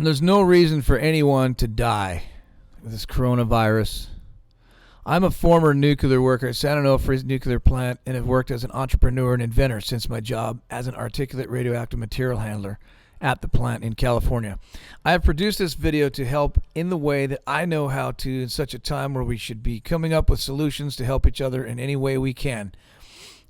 There's no reason for anyone to die with this coronavirus. I'm a former nuclear worker at San Onofre's nuclear plant and have worked as an entrepreneur and inventor since my job as an articulate radioactive material handler at the plant in California. I have produced this video to help in the way that I know how to in such a time where we should be coming up with solutions to help each other in any way we can.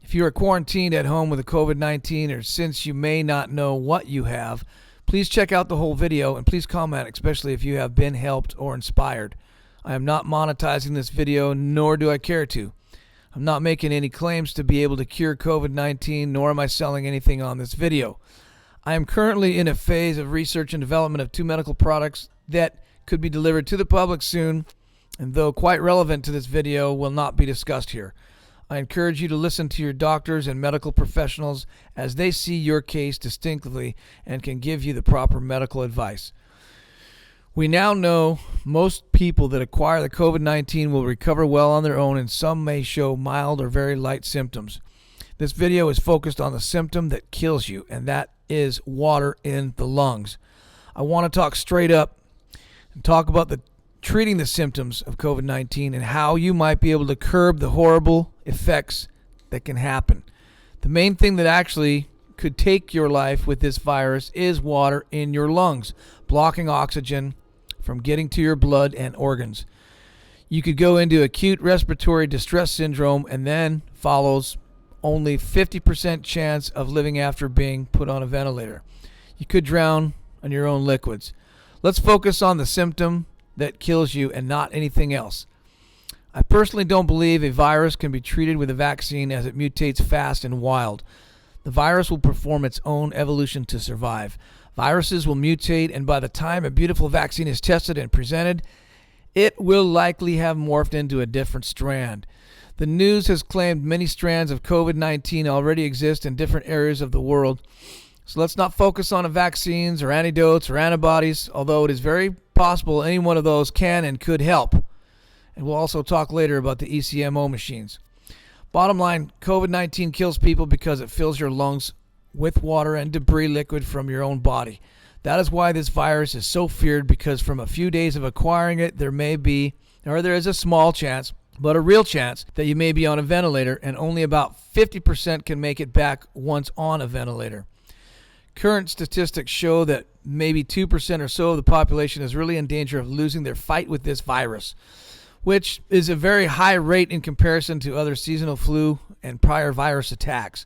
If you are quarantined at home with a COVID-19 or since you may not know what you have, please check out the whole video and please comment, especially if you have been helped or inspired. I am not monetizing this video, nor do I care to. I'm not making any claims to be able to cure COVID-19, nor am I selling anything on this video. I am currently in a phase of research and development of 2 medical products that could be delivered to the public soon, and though quite relevant to this video, will not be discussed here. I encourage you to listen to your doctors and medical professionals as they see your case distinctly and can give you the proper medical advice. We now know most people that acquire the COVID-19 will recover well on their own, and some may show mild or very light symptoms. This video is focused on the symptom that kills you, and that is water in the lungs. I want to talk straight up and talk about treating the symptoms of COVID-19 and how you might be able to curb the horrible effects that can happen. The main thing that actually could take your life with this virus is water in your lungs, blocking oxygen from getting to your blood and organs. You could go into acute respiratory distress syndrome and then follows only 50% chance of living after being put on a ventilator. You could drown on your own liquids. Let's focus on the symptom that kills you and not anything else. I personally don't believe a virus can be treated with a vaccine as it mutates fast and wild. The virus will perform its own evolution to survive. Viruses will mutate, and by the time a beautiful vaccine is tested and presented, it will likely have morphed into a different strand. The news has claimed many strands of COVID-19 already exist in different areas of the world. So let's not focus on vaccines or antidotes or antibodies, although it is very possible any one of those can and could help. And we'll also talk later about the ECMO machines. Bottom line, COVID-19 kills people because it fills your lungs with water and debris liquid from your own body. That is why this virus is so feared, because from a few days of acquiring it, there is a small chance, but a real chance, that you may be on a ventilator, and only about 50% can make it back once on a ventilator. Current statistics show that maybe 2% or so of the population is really in danger of losing their fight with this virus, which is a very high rate in comparison to other seasonal flu and prior virus attacks.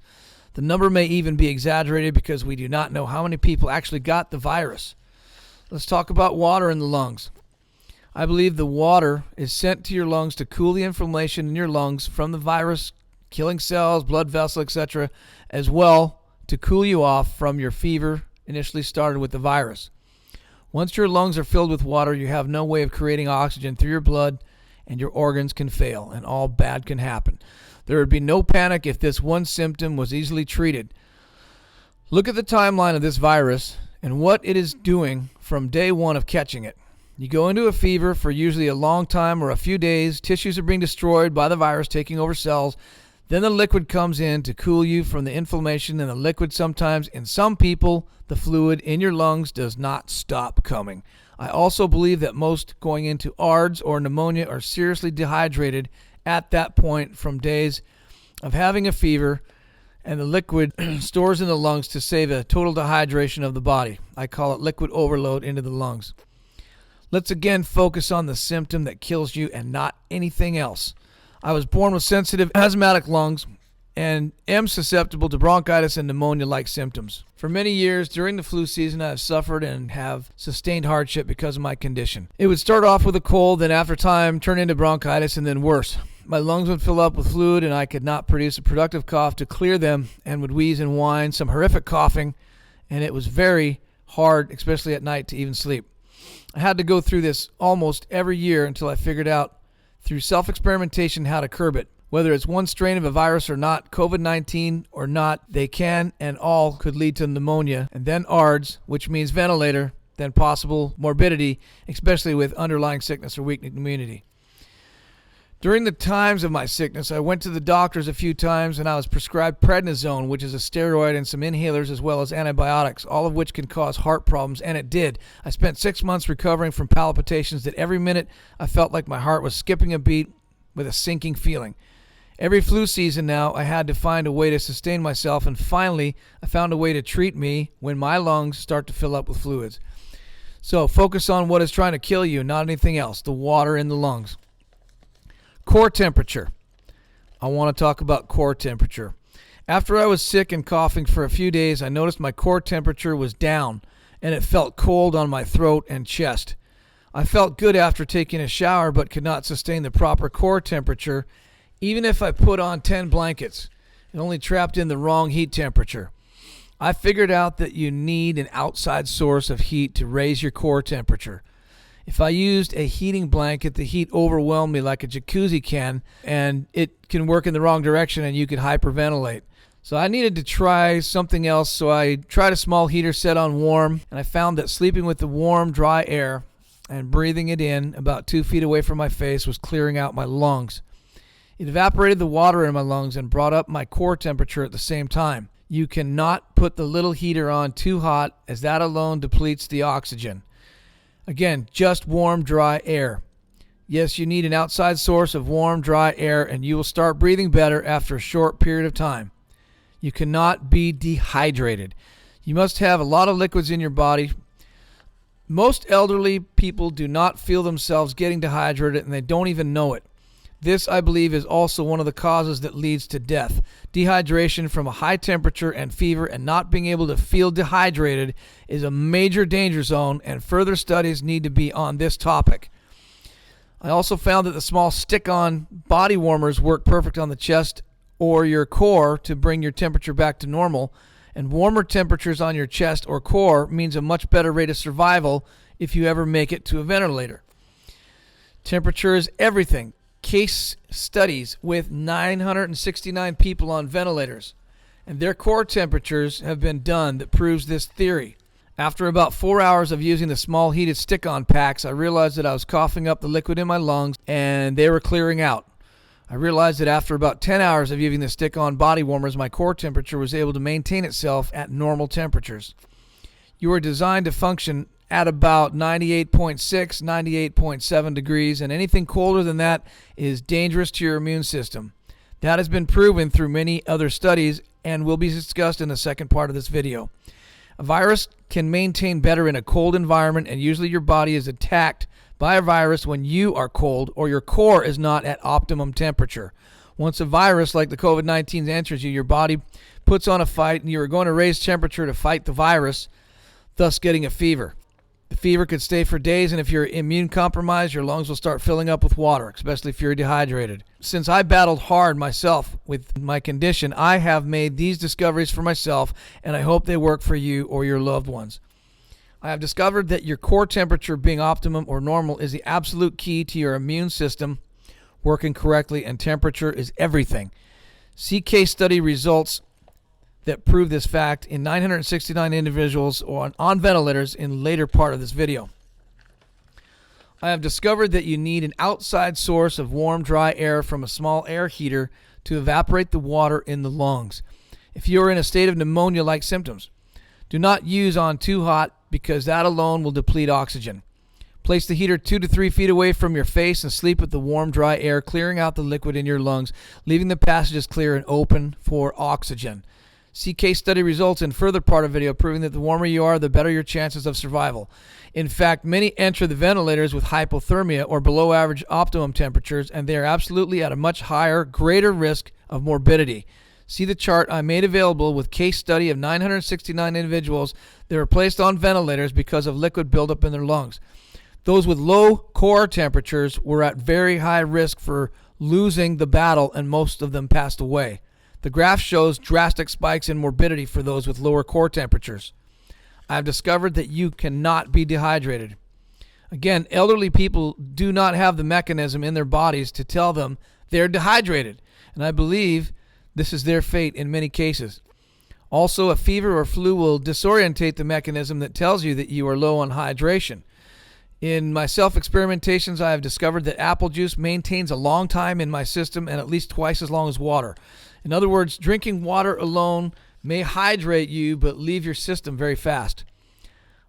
The number may even be exaggerated because we do not know how many people actually got the virus. Let's talk about water in the lungs. I believe the water is sent to your lungs to cool the inflammation in your lungs from the virus, killing cells, blood vessels, etc., as well to cool you off from your fever initially started with the virus. Once your lungs are filled with water, you have no way of creating oxygen through your blood, and your organs can fail, and all bad can happen. There would be no panic if this one symptom was easily treated. Look at the timeline of this virus and what it is doing from day one of catching it. You go into a fever for usually a long time or a few days. Tissues are being destroyed by the virus taking over cells. Then the liquid comes in to cool you from the inflammation, and the liquid sometimes, in some people, the fluid in your lungs does not stop coming. I also believe that most going into ARDS or pneumonia are seriously dehydrated at that point from days of having a fever, and the liquid stores in the lungs to save a total dehydration of the body. I call it liquid overload into the lungs. Let's again focus on the symptom that kills you and not anything else. I was born with sensitive asthmatic lungs and am susceptible to bronchitis and pneumonia-like symptoms. For many years during the flu season, I have suffered and have sustained hardship because of my condition. It would start off with a cold, then after time turn into bronchitis, and then worse. My lungs would fill up with fluid, and I could not produce a productive cough to clear them, and would wheeze and whine, some horrific coughing, and it was very hard, especially at night, to even sleep. I had to go through this almost every year until I figured out through self-experimentation how to curb it. Whether it's one strain of a virus or not, COVID-19 or not, they can and all could lead to pneumonia, and then ARDS, which means ventilator, then possible morbidity, especially with underlying sickness or weak immunity. During the times of my sickness, I went to the doctors a few times and I was prescribed prednisone, which is a steroid, and some inhalers as well as antibiotics, all of which can cause heart problems, and it did. I spent 6 months recovering from palpitations that every minute I felt like my heart was skipping a beat with a sinking feeling. Every flu season now, I had to find a way to sustain myself, and finally, I found a way to treat me when my lungs start to fill up with fluids. So focus on what is trying to kill you, not anything else, the water in the lungs. Core temperature. I want to talk about core temperature. After I was sick and coughing for a few days, I noticed my core temperature was down, and it felt cold on my throat and chest. I felt good after taking a shower, but could not sustain the proper core temperature, even if I put on 10 blankets. It only trapped in the wrong heat temperature. I figured out that you need an outside source of heat to raise your core temperature. If I used a heating blanket, the heat overwhelmed me like a jacuzzi can, and it can work in the wrong direction and you could hyperventilate. So I needed to try something else, so I tried a small heater set on warm, and I found that sleeping with the warm, dry air and breathing it in about 2 feet away from my face was clearing out my lungs. It evaporated the water in my lungs and brought up my core temperature at the same time. You cannot put the little heater on too hot, as that alone depletes the oxygen. Again, just warm, dry air. Yes, you need an outside source of warm, dry air, and you will start breathing better after a short period of time. You cannot be dehydrated. You must have a lot of liquids in your body. Most elderly people do not feel themselves getting dehydrated, and they don't even know it. This, I believe, is also one of the causes that leads to death. Dehydration from a high temperature and fever and not being able to feel dehydrated is a major danger zone, and further studies need to be on this topic. I also found that the small stick-on body warmers work perfect on the chest or your core to bring your temperature back to normal, and warmer temperatures on your chest or core means a much better rate of survival if you ever make it to a ventilator. Temperature is everything. Case studies with 969 people on ventilators, and their core temperatures have been done that proves this theory. After about 4 hours of using the small heated stick-on packs, I realized that I was coughing up the liquid in my lungs and they were clearing out. I realized that after about 10 hours of using the stick-on body warmers, my core temperature was able to maintain itself at normal temperatures. You are designed to function at about 98.6, 98.7 degrees, and anything colder than that is dangerous to your immune system. That has been proven through many other studies and will be discussed in the second part of this video. A virus can maintain better in a cold environment, and usually your body is attacked by a virus when you are cold or your core is not at optimum temperature. Once a virus like the COVID-19 enters you, your body puts on a fight, and you are going to raise temperature to fight the virus, thus getting a fever. The fever could stay for days, and if you're immune compromised, your lungs will start filling up with water, especially if you're dehydrated. Since I battled hard myself with my condition, I have made these discoveries for myself, and I hope they work for you or your loved ones. I have discovered that your core temperature being optimum or normal is the absolute key to your immune system working correctly, and temperature is everything. See case study results that prove this fact in 969 individuals on ventilators in later part of this video. I have discovered that you need an outside source of warm, dry air from a small air heater to evaporate the water in the lungs. If you are in a state of pneumonia-like symptoms, do not use on too hot, because that alone will deplete oxygen. Place the heater 2 to 3 feet away from your face and sleep with the warm, dry air clearing out the liquid in your lungs, leaving the passages clear and open for oxygen. See case study results in further part of video proving that the warmer you are, the better your chances of survival. In fact, many enter the ventilators with hypothermia or below average optimum temperatures, and they are absolutely at a much higher, greater risk of morbidity. See the chart I made available with case study of 969 individuals that were placed on ventilators because of liquid buildup in their lungs. Those with low core temperatures were at very high risk for losing the battle, and most of them passed away. The graph shows drastic spikes in morbidity for those with lower core temperatures. I have discovered that you cannot be dehydrated. Again, elderly people do not have the mechanism in their bodies to tell them they're dehydrated, and I believe this is their fate in many cases. Also, a fever or flu will disorientate the mechanism that tells you that you are low on hydration. In my self-experimentations, I have discovered that apple juice maintains a long time in my system and at least twice as long as water. In other words, drinking water alone may hydrate you but leave your system very fast.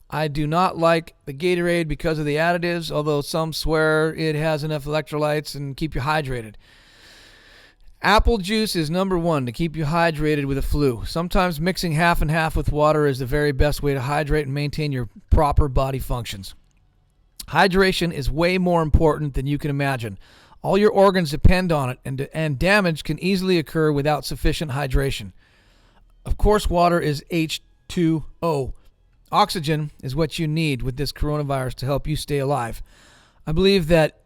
I do not like the Gatorade because of the additives, although some swear it has enough electrolytes and keep you hydrated. Apple juice is number one to keep you hydrated with a flu. Sometimes mixing half and half with water is the very best way to hydrate and maintain your proper body functions. Hydration is way more important than you can imagine. All your organs depend on it, and damage can easily occur without sufficient hydration. Of course, water is H2O. Oxygen is what you need with this coronavirus to help you stay alive. I believe that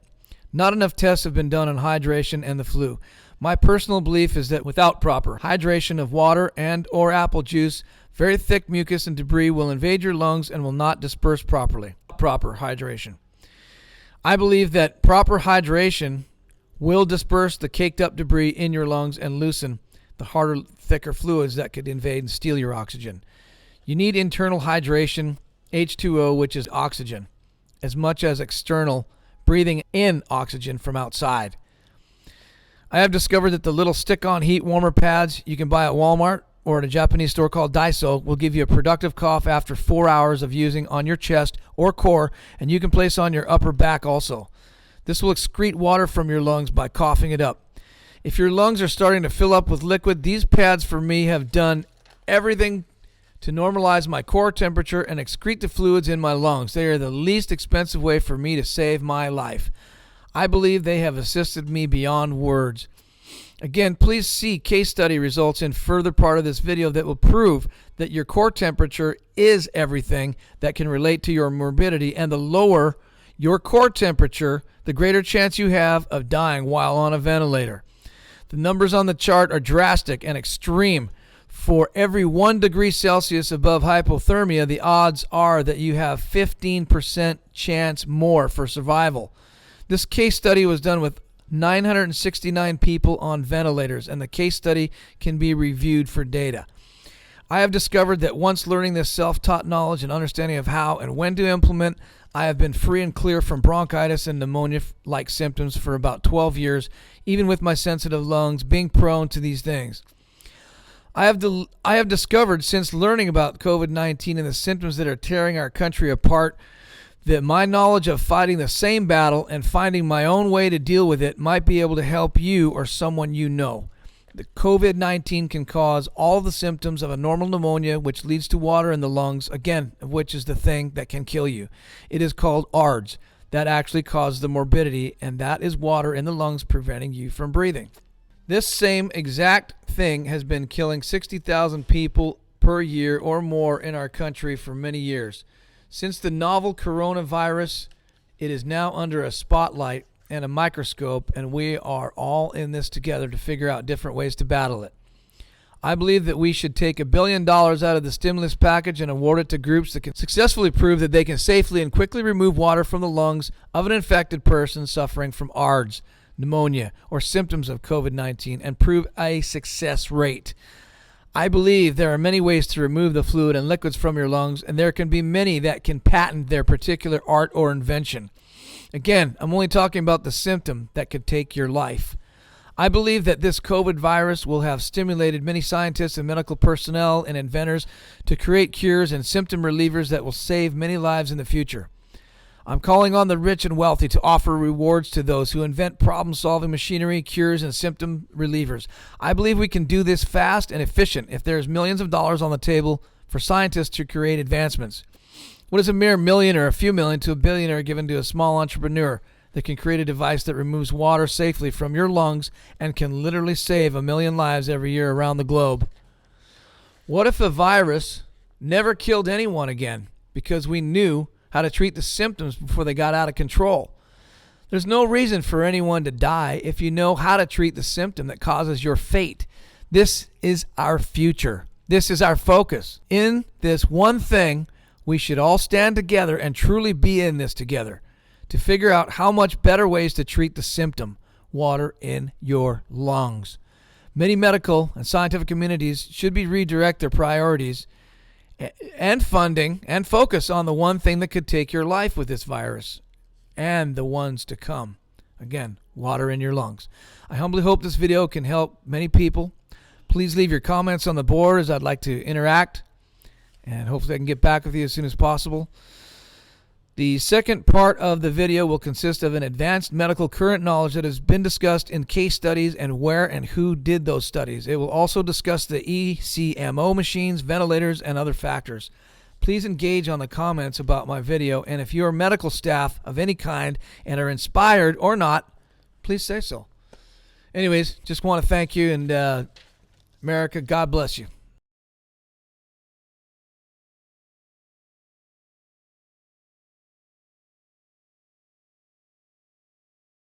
not enough tests have been done on hydration and the flu. My personal belief is that without proper hydration of water and or apple juice, very thick mucus and debris will invade your lungs and will not disperse properly. Proper hydration. I believe that proper hydration will disperse the caked up debris in your lungs and loosen the harder, thicker fluids that could invade and steal your oxygen. You need internal hydration, H2O, which is oxygen, as much as external, breathing in oxygen from outside. I have discovered that the little stick-on heat warmer pads you can buy at Walmart or at a Japanese store called Daiso will give you a productive cough after 4 hours of using on your chest or core, and you can place on your upper back also. This will excrete water from your lungs by coughing it up. If your lungs are starting to fill up with liquid, these pads for me have done everything to normalize my core temperature and excrete the fluids in my lungs. They are the least expensive way for me to save my life. I believe they have assisted me beyond words. Again, please see case study results in further part of this video that will prove that your core temperature is everything that can relate to your morbidity, and the lower your core temperature, the greater chance you have of dying while on a ventilator. The numbers on the chart are drastic and extreme. For every 1 degree Celsius above hypothermia, the odds are that you have 15% chance more for survival. This case study was done with 969 people on ventilators, and the case study can be reviewed for data. I have discovered that once learning this self-taught knowledge and understanding of how and when to implement, I have been free and clear from bronchitis and pneumonia-like symptoms for about 12 years, even with my sensitive lungs being prone to these things. I have discovered since learning about COVID-19 and the symptoms that are tearing our country apart that my knowledge of fighting the same battle and finding my own way to deal with it might be able to help you or someone you know. The COVID-19 can cause all the symptoms of a normal pneumonia, which leads to water in the lungs, again, which is the thing that can kill you. It is called ARDS. That actually causes the morbidity, and that is water in the lungs preventing you from breathing. This same exact thing has been killing 60,000 people per year or more in our country for many years. Since the novel coronavirus, it is now under a spotlight and a microscope, and we are all in this together to figure out different ways to battle it. I believe that we should take $1 billion out of the stimulus package and award it to groups that can successfully prove that they can safely and quickly remove water from the lungs of an infected person suffering from ARDS, pneumonia, or symptoms of COVID-19, and prove a success rate. I believe there are many ways to remove the fluid and liquids from your lungs, and there can be many that can patent their particular art or invention. Again, I'm only talking about the symptom that could take your life. I believe that this COVID virus will have stimulated many scientists and medical personnel and inventors to create cures and symptom relievers that will save many lives in the future. I'm calling on the rich and wealthy to offer rewards to those who invent problem-solving machinery, cures, and symptom relievers. I believe we can do this fast and efficient if there's millions of dollars on the table for scientists to create advancements. What is a mere million or a few million to a billionaire given to a small entrepreneur that can create a device that removes water safely from your lungs and can literally save 1 million lives every year around the globe? What if a virus never killed anyone again because we knew how to treat the symptoms before they got out of control? There's no reason for anyone to die if you know how to treat the symptom that causes your fate. This is our future. This is our focus. In this one thing, we should all stand together and truly be in this together to figure out how much better ways to treat the symptom, water in your lungs. Many medical and scientific communities should redirect their priorities and funding and focus on the one thing that could take your life with this virus and the ones to come. Again, water in your lungs. I humbly hope this video can help many people. Please leave your comments on the board, as I'd like to interact, and hopefully I can get back with you as soon as possible. The second part of the video will consist of an advanced medical current knowledge that has been discussed in case studies and where and who did those studies. It will also discuss the ECMO machines, ventilators, and other factors. Please engage on the comments about my video, and if you are medical staff of any kind and are inspired or not, please say so. Anyways, just want to thank you, and America, God bless you.